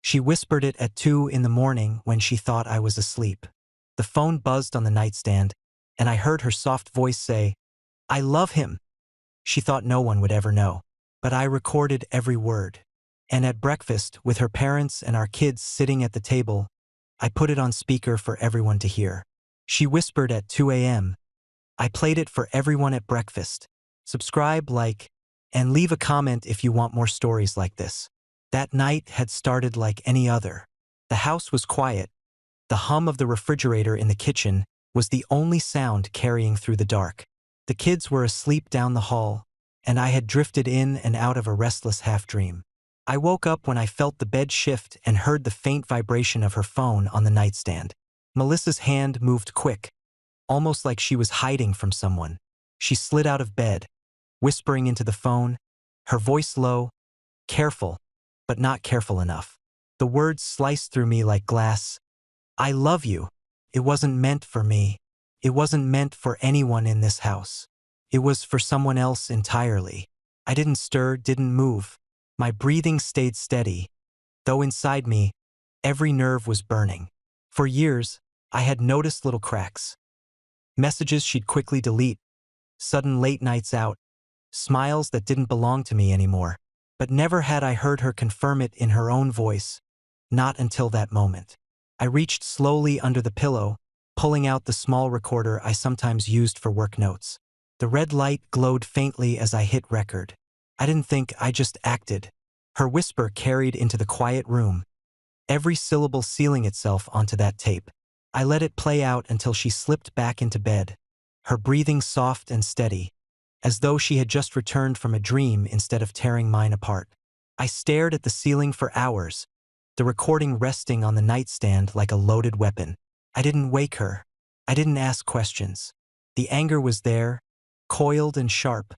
She whispered it at 2 in the morning when she thought I was asleep. The phone buzzed on the nightstand, and I heard her soft voice say, "I love him." She thought no one would ever know. But I recorded every word. And at breakfast, with her parents and our kids sitting at the table, I put it on speaker for everyone to hear. She whispered at 2 a.m. I played it for everyone at breakfast. Subscribe, like, and leave a comment if you want more stories like this. That night had started like any other. The house was quiet. The hum of the refrigerator in the kitchen was the only sound carrying through the dark. The kids were asleep down the hall, and I had drifted in and out of a restless half-dream. I woke up when I felt the bed shift and heard the faint vibration of her phone on the nightstand. Melissa's hand moved quick, almost like she was hiding from someone. She slid out of bed, whispering into the phone, her voice low, careful, but not careful enough. The words sliced through me like glass. "I love you. It wasn't meant for me. It wasn't meant for anyone in this house. It was for someone else entirely." I didn't stir, didn't move. My breathing stayed steady, though inside me, every nerve was burning. For years, I had noticed little cracks. Messages she'd quickly delete, sudden late nights out, smiles that didn't belong to me anymore. But never had I heard her confirm it in her own voice, not until that moment. I reached slowly under the pillow, pulling out the small recorder I sometimes used for work notes. The red light glowed faintly as I hit record. I didn't think, I just acted. Her whisper carried into the quiet room, every syllable sealing itself onto that tape. I let it play out until she slipped back into bed, her breathing soft and steady, as though she had just returned from a dream instead of tearing mine apart. I stared at the ceiling for hours, the recording resting on the nightstand like a loaded weapon. I didn't wake her. I didn't ask questions. The anger was there, coiled and sharp,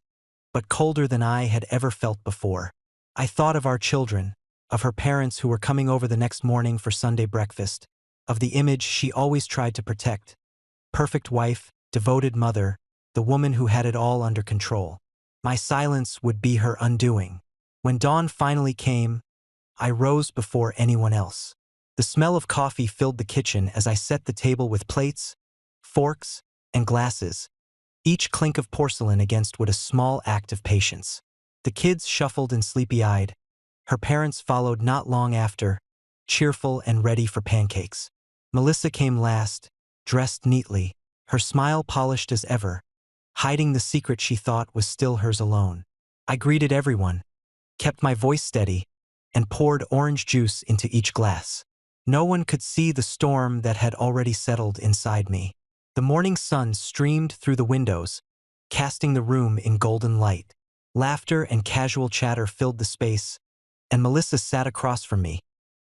but colder than I had ever felt before. I thought of our children, of her parents who were coming over the next morning for Sunday breakfast, of the image she always tried to protect. Perfect wife, devoted mother, the woman who had it all under control. My silence would be her undoing. When dawn finally came, I rose before anyone else. The smell of coffee filled the kitchen as I set the table with plates, forks, and glasses, each clink of porcelain against what a small act of patience. The kids shuffled and sleepy-eyed. Her parents followed not long after, cheerful and ready for pancakes. Melissa came last, dressed neatly, her smile polished as ever, hiding the secret she thought was still hers alone. I greeted everyone, kept my voice steady, and poured orange juice into each glass. No one could see the storm that had already settled inside me. The morning sun streamed through the windows, casting the room in golden light. Laughter and casual chatter filled the space, and Melissa sat across from me,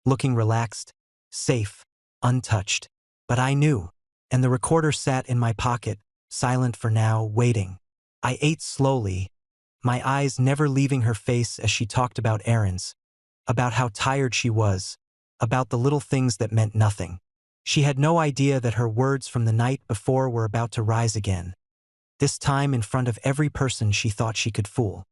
looking relaxed, safe, untouched. But I knew, and the recorder sat in my pocket, silent for now, waiting. I ate slowly, my eyes never leaving her face as she talked about errands, about how tired she was, about the little things that meant nothing. She had no idea that her words from the night before were about to rise again, this time in front of every person she thought she could fool.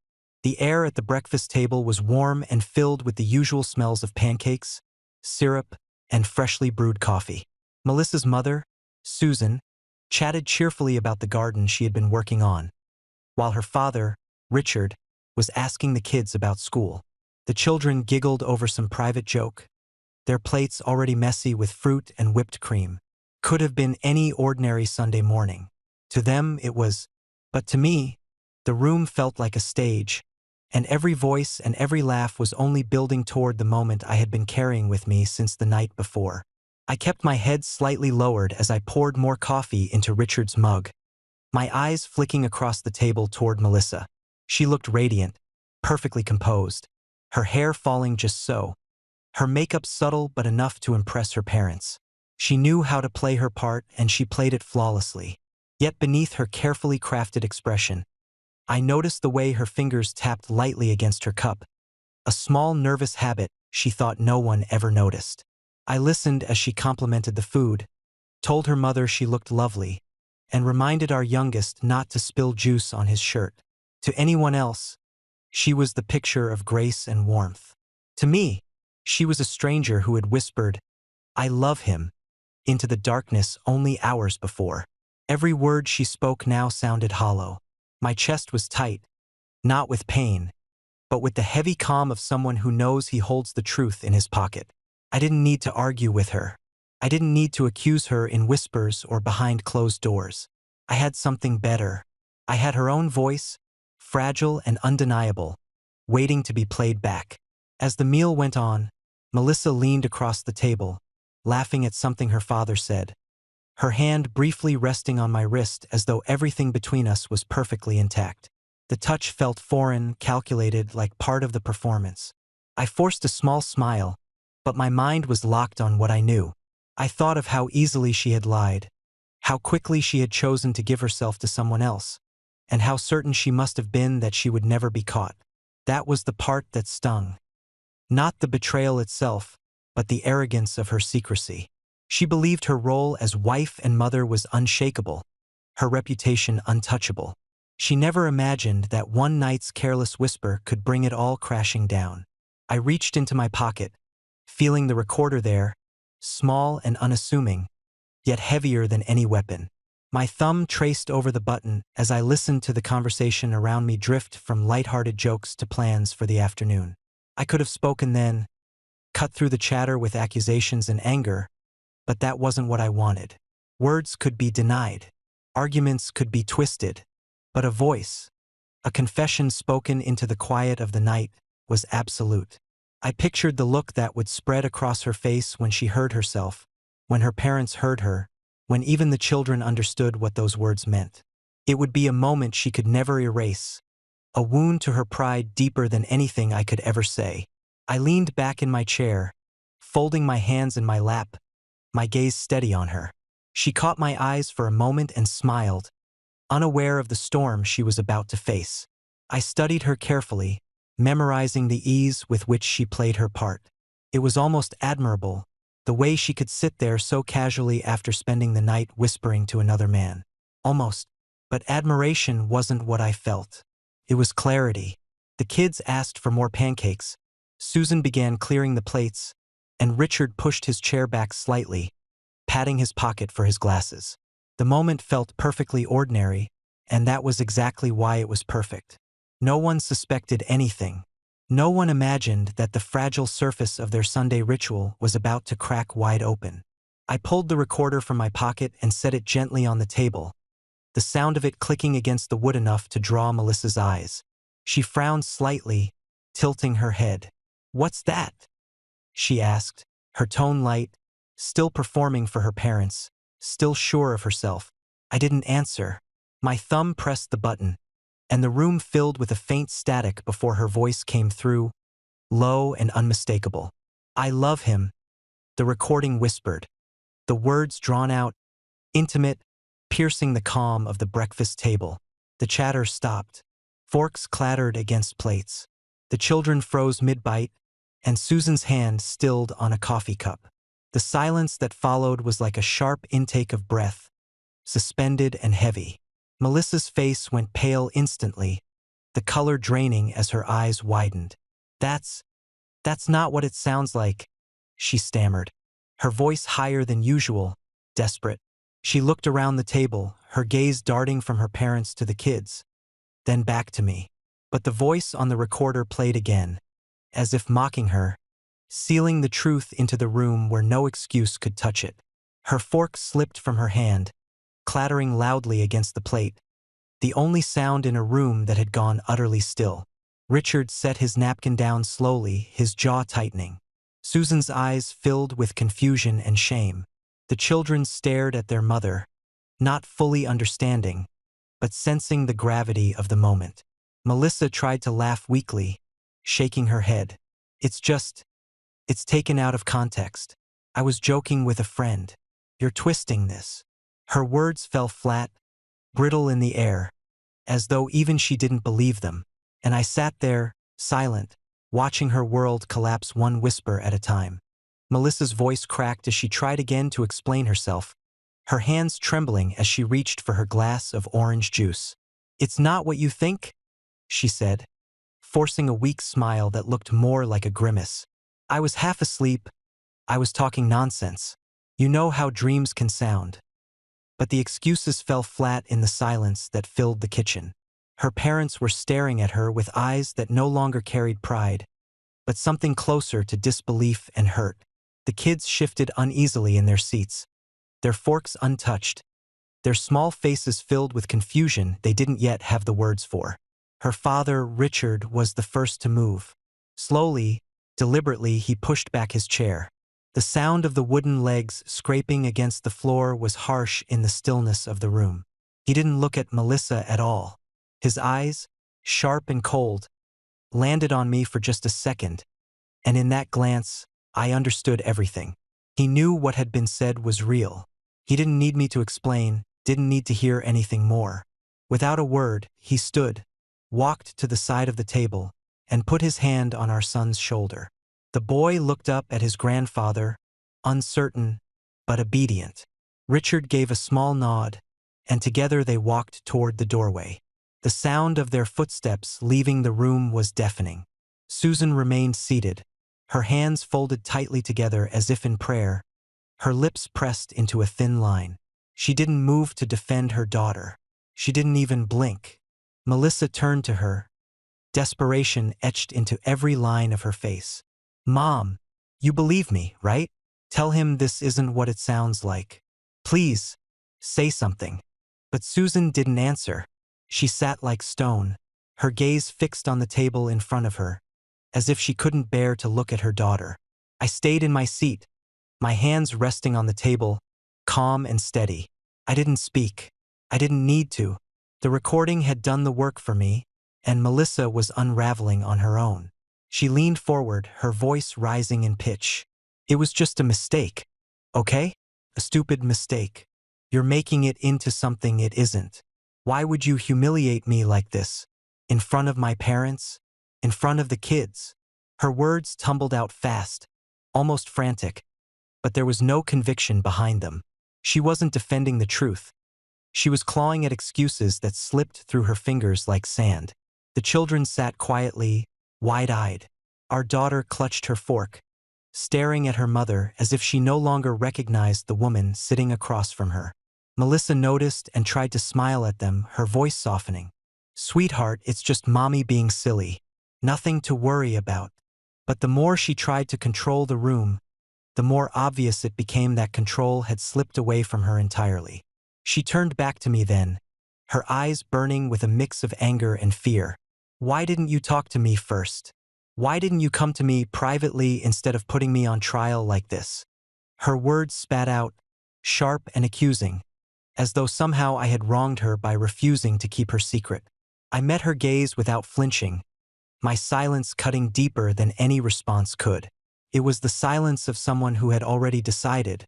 The air at the breakfast table was warm and filled with the usual smells of pancakes, syrup, and freshly brewed coffee. Melissa's mother, Susan, chatted cheerfully about the garden she had been working on, while her father, Richard, was asking the kids about school. The children giggled over some private joke, their plates already messy with fruit and whipped cream. Could have been any ordinary Sunday morning. To them it was, but to me, the room felt like a stage, and every voice and every laugh was only building toward the moment I had been carrying with me since the night before. I kept my head slightly lowered as I poured more coffee into Richard's mug, my eyes flicking across the table toward Melissa. She looked radiant, perfectly composed, her hair falling just so, her makeup subtle but enough to impress her parents. She knew how to play her part, and she played it flawlessly. Yet beneath her carefully crafted expression, I noticed the way her fingers tapped lightly against her cup, a small nervous habit she thought no one ever noticed. I listened as she complimented the food, told her mother she looked lovely, and reminded our youngest not to spill juice on his shirt. To anyone else, she was the picture of grace and warmth. To me, She was a stranger who had whispered, "I love him," into the darkness only hours before. Every word she spoke now sounded hollow. My chest was tight, not with pain, but with the heavy calm of someone who knows he holds the truth in his pocket. I didn't need to argue with her. I didn't need to accuse her in whispers or behind closed doors. I had something better. I had her own voice, fragile and undeniable, waiting to be played back. As the meal went on, Melissa leaned across the table, laughing at something her father said, her hand briefly resting on my wrist as though everything between us was perfectly intact. The touch felt foreign, calculated, like part of the performance. I forced a small smile, but my mind was locked on what I knew. I thought of how easily she had lied, how quickly she had chosen to give herself to someone else, and how certain she must have been that she would never be caught. That was the part that stung. Not the betrayal itself, but the arrogance of her secrecy. She believed her role as wife and mother was unshakable, her reputation untouchable. She never imagined that one night's careless whisper could bring it all crashing down. I reached into my pocket, feeling the recorder there, small and unassuming, yet heavier than any weapon. My thumb traced over the button as I listened to the conversation around me drift from light-hearted jokes to plans for the afternoon. I could have spoken then, cut through the chatter with accusations and anger, but that wasn't what I wanted. Words could be denied, arguments could be twisted, but a voice, a confession spoken into the quiet of the night, was absolute. I pictured the look that would spread across her face when she heard herself, when her parents heard her, when even the children understood what those words meant. It would be a moment she could never erase, a wound to her pride deeper than anything I could ever say. I leaned back in my chair, folding my hands in my lap, my gaze steady on her. She caught my eyes for a moment and smiled, unaware of the storm she was about to face. I studied her carefully, memorizing the ease with which she played her part. It was almost admirable, the way she could sit there so casually after spending the night whispering to another man. Almost. But admiration wasn't what I felt. It was clarity. The kids asked for more pancakes. Susan began clearing the plates, and Richard pushed his chair back slightly, patting his pocket for his glasses. The moment felt perfectly ordinary, and that was exactly why it was perfect. No one suspected anything. No one imagined that the fragile surface of their Sunday ritual was about to crack wide open. I pulled the recorder from my pocket and set it gently on the table, the sound of it clicking against the wood enough to draw Melissa's eyes. She frowned slightly, tilting her head. "What's that?" she asked, her tone light, still performing for her parents, still sure of herself. I didn't answer. My thumb pressed the button, and the room filled with a faint static before her voice came through, low and unmistakable. "I love him," the recording whispered, the words drawn out, intimate, piercing the calm of the breakfast table. The chatter stopped. Forks clattered against plates. The children froze mid-bite, and Susan's hand stilled on a coffee cup. The silence that followed was like a sharp intake of breath, suspended and heavy. Melissa's face went pale instantly, the color draining as her eyes widened. That's not what it sounds like," she stammered, her voice higher than usual, desperate. She looked around the table, her gaze darting from her parents to the kids, then back to me. But the voice on the recorder played again, as if mocking her, sealing the truth into the room where no excuse could touch it. Her fork slipped from her hand, clattering loudly against the plate, the only sound in a room that had gone utterly still. Richard set his napkin down slowly, his jaw tightening. Susan's eyes filled with confusion and shame. The children stared at their mother, not fully understanding, but sensing the gravity of the moment. Melissa tried to laugh weakly, shaking her head. It's taken out of context. I was joking with a friend. You're twisting this." Her words fell flat, brittle in the air, as though even she didn't believe them. And I sat there, silent, watching her world collapse one whisper at a time. Melissa's voice cracked as she tried again to explain herself, her hands trembling as she reached for her glass of orange juice. "It's not what you think," she said, forcing a weak smile that looked more like a grimace. I was half asleep. I was talking nonsense. You know how dreams can sound. But the excuses fell flat in the silence that filled the kitchen. Her parents were staring at her with eyes that no longer carried pride, but something closer to disbelief and hurt. The kids shifted uneasily in their seats, their forks untouched, their small faces filled with confusion they didn't yet have the words for. Her father, Richard, was the first to move. Slowly, deliberately, he pushed back his chair. The sound of the wooden legs scraping against the floor was harsh in the stillness of the room. He didn't look at Melissa at all. His eyes, sharp and cold, landed on me for just a second, and in that glance, I understood everything. He knew what had been said was real. He didn't need me to explain, didn't need to hear anything more. Without a word, he stood, walked to the side of the table, and put his hand on our son's shoulder. The boy looked up at his grandfather, uncertain, but obedient. Richard gave a small nod, and together they walked toward the doorway. The sound of their footsteps leaving the room was deafening. Susan remained seated, her hands folded tightly together as if in prayer, her lips pressed into a thin line. She didn't move to defend her daughter. She didn't even blink. Melissa turned to her, desperation etched into every line of her face. "Mom, you believe me, right? Tell him this isn't what it sounds like. Please, say something." But Susan didn't answer. She sat like stone, her gaze fixed on the table in front of her, as if she couldn't bear to look at her daughter. I stayed in my seat, my hands resting on the table, calm and steady. I didn't speak. I didn't need to. The recording had done the work for me, and Melissa was unraveling on her own. She leaned forward, her voice rising in pitch. "It was just a mistake, okay? A stupid mistake. You're making it into something it isn't. Why would you humiliate me like this? In front of my parents? In front of the kids?" Her words tumbled out fast, almost frantic, but there was no conviction behind them. She wasn't defending the truth. She was clawing at excuses that slipped through her fingers like sand. The children sat quietly, wide-eyed. Our daughter clutched her fork, staring at her mother as if she no longer recognized the woman sitting across from her. Melissa noticed and tried to smile at them, her voice softening. "Sweetheart, it's just mommy being silly. Nothing to worry about." But the more she tried to control the room, the more obvious it became that control had slipped away from her entirely. She turned back to me then, her eyes burning with a mix of anger and fear. "Why didn't you talk to me first? Why didn't you come to me privately instead of putting me on trial like this?" Her words spat out, sharp and accusing, as though somehow I had wronged her by refusing to keep her secret. I met her gaze without flinching, my silence cutting deeper than any response could. It was the silence of someone who had already decided,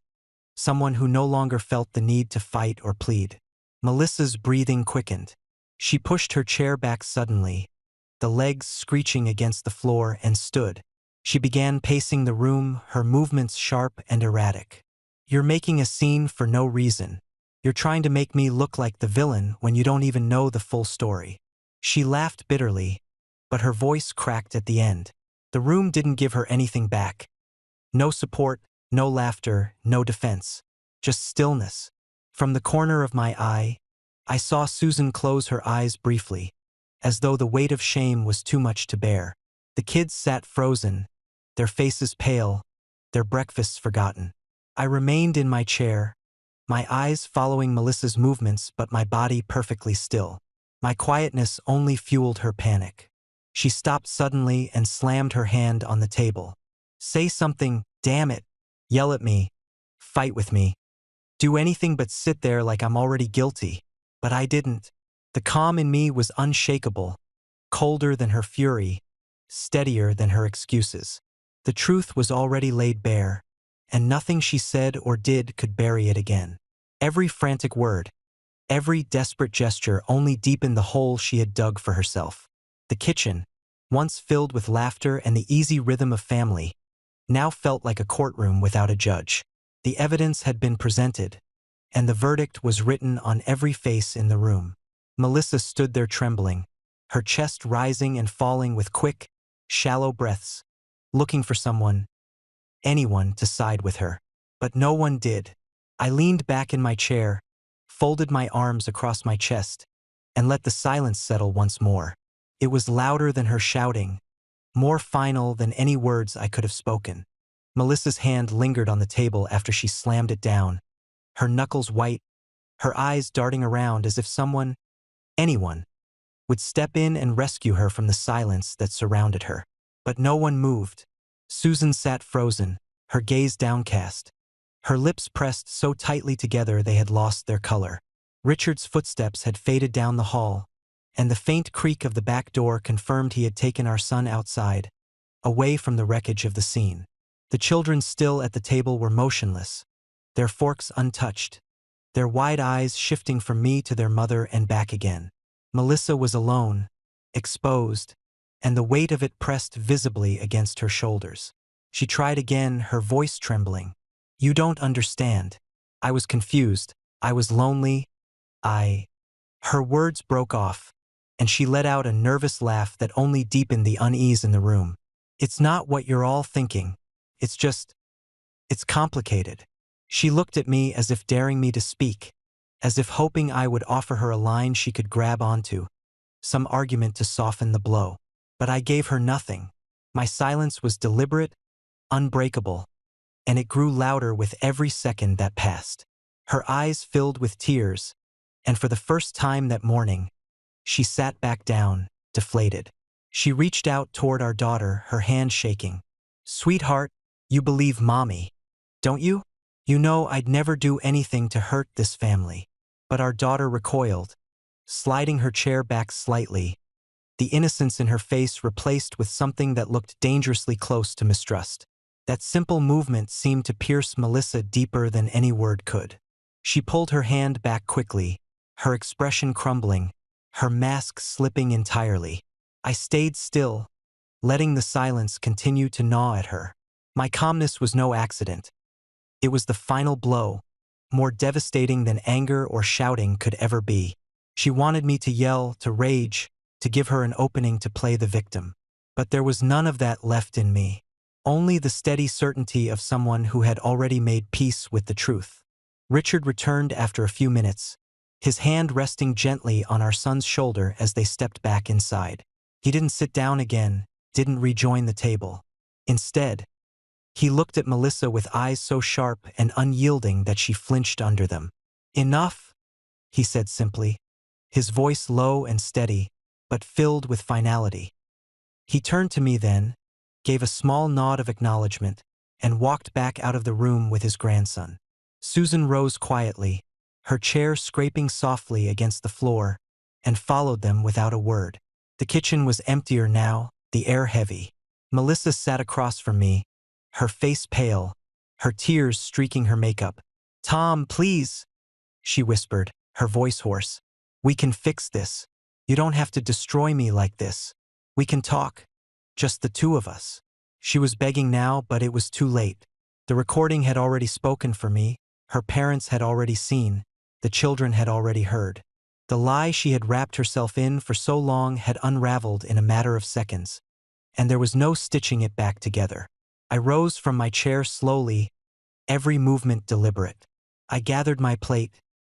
someone who no longer felt the need to fight or plead. Melissa's breathing quickened. She pushed her chair back suddenly, the legs screeching against the floor, and stood. She began pacing the room, her movements sharp and erratic. "You're making a scene for no reason. You're trying to make me look like the villain when you don't even know the full story." She laughed bitterly, but her voice cracked at the end. The room didn't give her anything back. No support, no laughter, no defense. Just stillness. From the corner of my eye, I saw Susan close her eyes briefly, as though the weight of shame was too much to bear. The kids sat frozen, their faces pale, their breakfasts forgotten. I remained in my chair, my eyes following Melissa's movements but my body perfectly still. My quietness only fueled her panic. She stopped suddenly and slammed her hand on the table. "Say something, damn it. Yell at me. Fight with me. Do anything but sit there like I'm already guilty." But I didn't. The calm in me was unshakable, colder than her fury, steadier than her excuses. The truth was already laid bare, and nothing she said or did could bury it again. Every frantic word, every desperate gesture only deepened the hole she had dug for herself. The kitchen, once filled with laughter and the easy rhythm of family, now felt like a courtroom without a judge. The evidence had been presented, and the verdict was written on every face in the room. Melissa stood there trembling, her chest rising and falling with quick, shallow breaths, looking for someone, anyone, to side with her. But no one did. I leaned back in my chair, folded my arms across my chest, and let the silence settle once more. It was louder than her shouting, more final than any words I could have spoken. Melissa's hand lingered on the table after she slammed it down, her knuckles white, her eyes darting around as if someone, anyone, would step in and rescue her from the silence that surrounded her. But no one moved. Susan sat frozen, her gaze downcast, her lips pressed so tightly together they had lost their color. Richard's footsteps had faded down the hall, and the faint creak of the back door confirmed he had taken our son outside, away from the wreckage of the scene. The children still at the table were motionless, their forks untouched, their wide eyes shifting from me to their mother and back again. Melissa was alone, exposed, and the weight of it pressed visibly against her shoulders. She tried again, her voice trembling. "You don't understand. I was confused. I was lonely. Her words broke off, and she let out a nervous laugh that only deepened the unease in the room. "It's not what you're all thinking. It's complicated." She looked at me as if daring me to speak, as if hoping I would offer her a line she could grab onto, some argument to soften the blow. But I gave her nothing. My silence was deliberate, unbreakable, and it grew louder with every second that passed. Her eyes filled with tears, and for the first time that morning, she sat back down, deflated. She reached out toward our daughter, her hand shaking. "Sweetheart, you believe Mommy, don't you? You know I'd never do anything to hurt this family." But our daughter recoiled, sliding her chair back slightly, the innocence in her face replaced with something that looked dangerously close to mistrust. That simple movement seemed to pierce Melissa deeper than any word could. She pulled her hand back quickly, her expression crumbling, her mask slipping entirely. I stayed still, letting the silence continue to gnaw at her. My calmness was no accident. It was the final blow, more devastating than anger or shouting could ever be. She wanted me to yell, to rage, to give her an opening to play the victim. But there was none of that left in me. Only the steady certainty of someone who had already made peace with the truth. Richard returned after a few minutes, his hand resting gently on our son's shoulder as they stepped back inside. He didn't sit down again, didn't rejoin the table. Instead, he looked at Melissa with eyes so sharp and unyielding that she flinched under them. "Enough," he said simply, his voice low and steady, but filled with finality. He turned to me then, gave a small nod of acknowledgement, and walked back out of the room with his grandson. Susan rose quietly, her chair scraping softly against the floor, and followed them without a word. The kitchen was emptier now, the air heavy. Melissa sat across from me, her face pale, her tears streaking her makeup. "Tom, please," she whispered, her voice hoarse. "We can fix this. You don't have to destroy me like this. We can talk. Just the two of us." She was begging now, but it was too late. The recording had already spoken for me, her parents had already seen, the children had already heard. The lie she had wrapped herself in for so long had unraveled in a matter of seconds, and there was no stitching it back together. I rose from my chair slowly, every movement deliberate. I gathered my plate,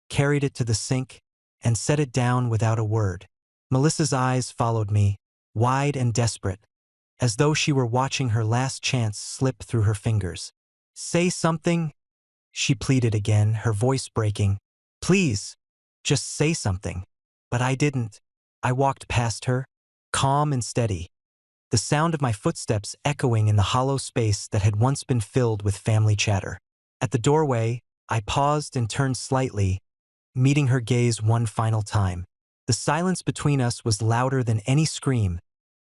carried it to the sink, and set it down without a word. Melissa's eyes followed me, wide and desperate, as though she were watching her last chance slip through her fingers. "Say something," she pleaded again, her voice breaking. "Please, just say something." But I didn't. I walked past her, calm and steady, the sound of my footsteps echoing in the hollow space that had once been filled with family chatter. At the doorway, I paused and turned slightly, meeting her gaze one final time. The silence between us was louder than any scream,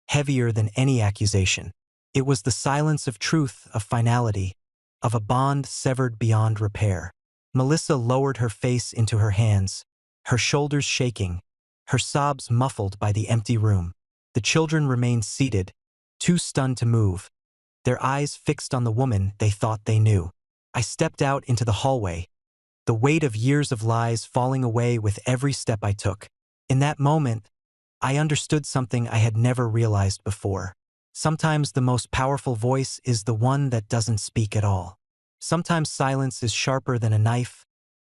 heavier than any accusation. It was the silence of truth, of finality, of a bond severed beyond repair. Melissa lowered her face into her hands, her shoulders shaking, her sobs muffled by the empty room. The children remained seated, too stunned to move, their eyes fixed on the woman they thought they knew. I stepped out into the hallway, the weight of years of lies falling away with every step I took. In that moment, I understood something I had never realized before. Sometimes the most powerful voice is the one that doesn't speak at all. Sometimes silence is sharper than a knife,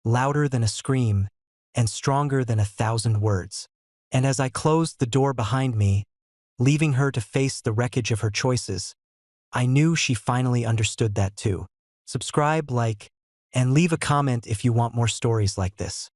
louder than a scream, and stronger than 1,000 words. And as I closed the door behind me, leaving her to face the wreckage of her choices, I knew she finally understood that too. Subscribe, like, and leave a comment if you want more stories like this.